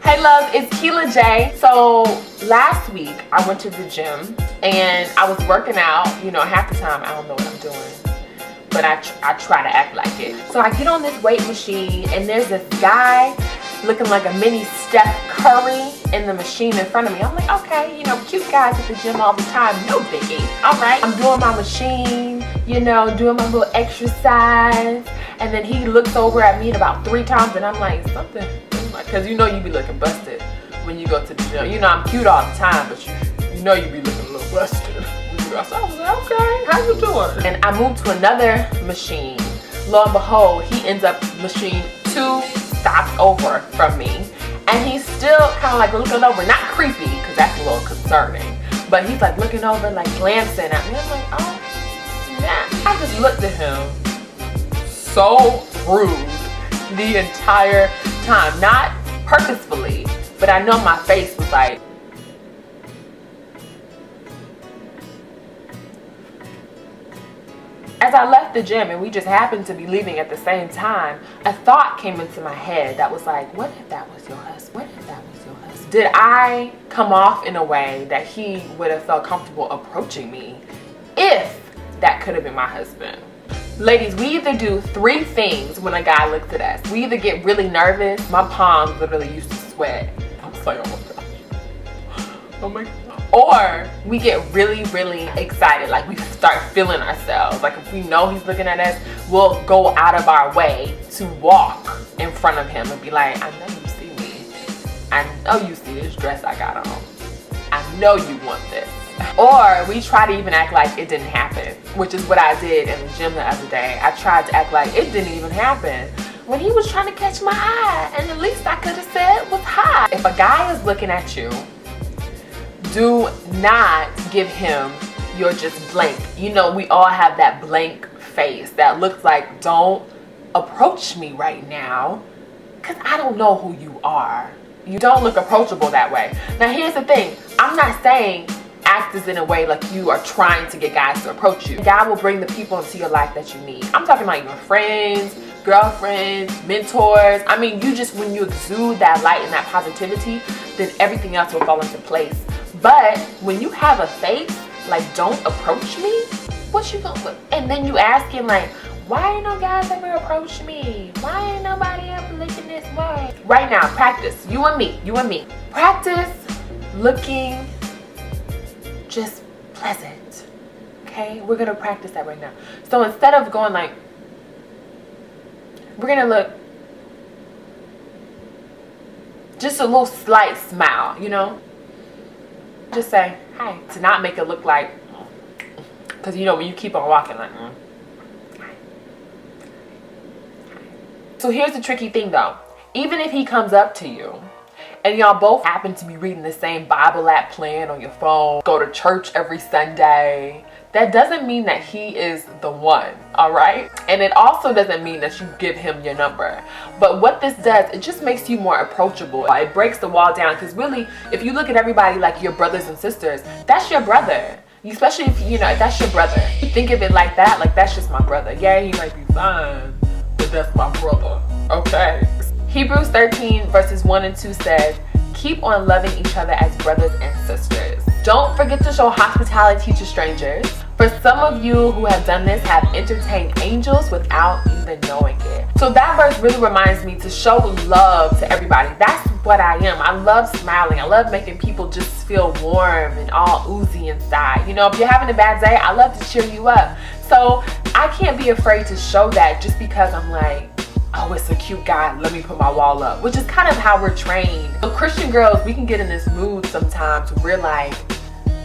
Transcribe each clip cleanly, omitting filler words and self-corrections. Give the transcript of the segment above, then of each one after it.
Hey loves, it's Keela J. So last week I went to the gym and I was working out. You know, half the time I don't know what I'm doing, but I try to act like it. So I get on this weight machine and there's this guy looking like a mini Steph Curry in the machine in front of me. I'm like, okay, you know, cute guys at the gym all the time, no biggie. All right, I'm doing my machine, you know, doing my little exercise, and then he looks over at me about 3 times and I'm like, something, because you know you be looking busted when you go to the gym. You know I'm cute all the time, but you know you be looking a little busted. So I was like, okay, how you doing? And I moved to another machine. Lo and behold, he ends up machine 2 stops over from me, and he's still kind of like looking over, not creepy, because that's a little concerning, but he's like looking over, like glancing at me. I'm like, oh snap. I just looked at him so rude the entire time, not purposefully, but I know my face was like, as I left the gym and we just happened to be leaving at the same time, a thought came into my head that was like, what if that was your husband? What if that was your husband? Did I come off in a way that he would have felt comfortable approaching me if that could have been my husband? Ladies, we either do 3 things when a guy looks at us. We either get really nervous. My palms literally used to sweat. I was like, oh my gosh. Oh my God. Or we get really, really excited, like we start feeling ourselves. Like if we know he's looking at us, we'll go out of our way to walk in front of him and be like, I know you see me. I know you see this dress I got on. I know you want this. Or we try to even act like it didn't happen, which is what I did in the gym the other day. I tried to act like it didn't even happen when he was trying to catch my eye, and the least I could have said was hi. If a guy is looking at you, do not give him your just blank. You know, we all have that blank face that looks like, don't approach me right now because I don't know who you are. You don't look approachable that way. Now here's the thing, I'm not saying act as in a way like you are trying to get guys to approach you. God will bring the people into your life that you need. I'm talking about your friends, girlfriends, mentors. I mean, you just, when you exude that light and that positivity, then everything else will fall into place. But when you have a face like, don't approach me, what you gonna look? And then you asking like, why ain't no guys ever approach me? Why ain't nobody ever looking this way? Right now, practice, you and me. Practice looking just pleasant, okay? We're gonna practice that right now. So instead of going like, we're gonna look, just a little slight smile, you know? Just say hi, to not make it look like, because you know when you keep on walking like, hi. So here's the tricky thing though. Even if he comes up to you and y'all both happen to be reading the same Bible app playing on your phone, go to church every Sunday, that doesn't mean that he is the one, all right? And it also doesn't mean that you give him your number. But what this does, it just makes you more approachable. It breaks the wall down, because really, if you look at everybody like your brothers and sisters, that's your brother. Especially if, you know, that's your brother. You think of it like that, like that's just my brother. Yeah, he might be fine, but that's my brother, okay? Hebrews 13 verses 1 and 2 says, keep on loving each other as brothers and sisters. Don't forget to show hospitality to strangers. For some of you who have done this have entertained angels without even knowing it. So that verse really reminds me to show love to everybody. That's what I am. I love smiling. I love making people just feel warm and all oozy inside. You know, if you're having a bad day, I love to cheer you up. So I can't be afraid to show that just because I'm like, oh, it's a cute guy, let me put my wall up, which is kind of how we're trained. So Christian girls, we can get in this mood sometimes where we're like,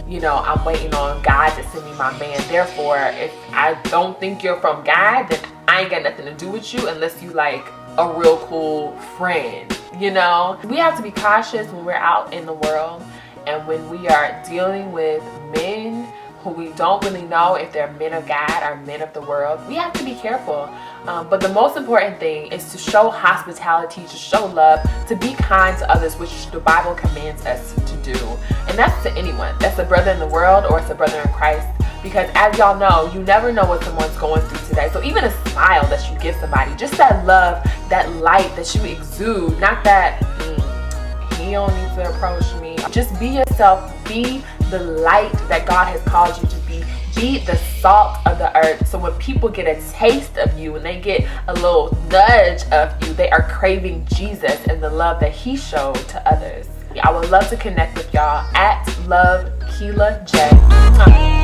you know, I'm waiting on God to send me my man. Therefore, if I don't think you're from God, then I ain't got nothing to do with you unless you like a real cool friend, you know? We have to be cautious when we're out in the world and when we are dealing with men who we don't really know if they're men of God or men of the world. We have to be careful. But the most important thing is to show hospitality, to show love, to be kind to others, which the Bible commands us to do. And that's to anyone. That's a brother in the world or it's a brother in Christ. Because as y'all know, you never know what someone's going through today. So even a smile that you give somebody, just that love, that light that you exude, not that, he You don't need to approach me. Just be yourself. Be the light that God has called you to be. Be the salt of the earth. So when people get a taste of you and they get a little nudge of you, they are craving Jesus and the love that he showed to others. I would love to connect with y'all at Love Keela J.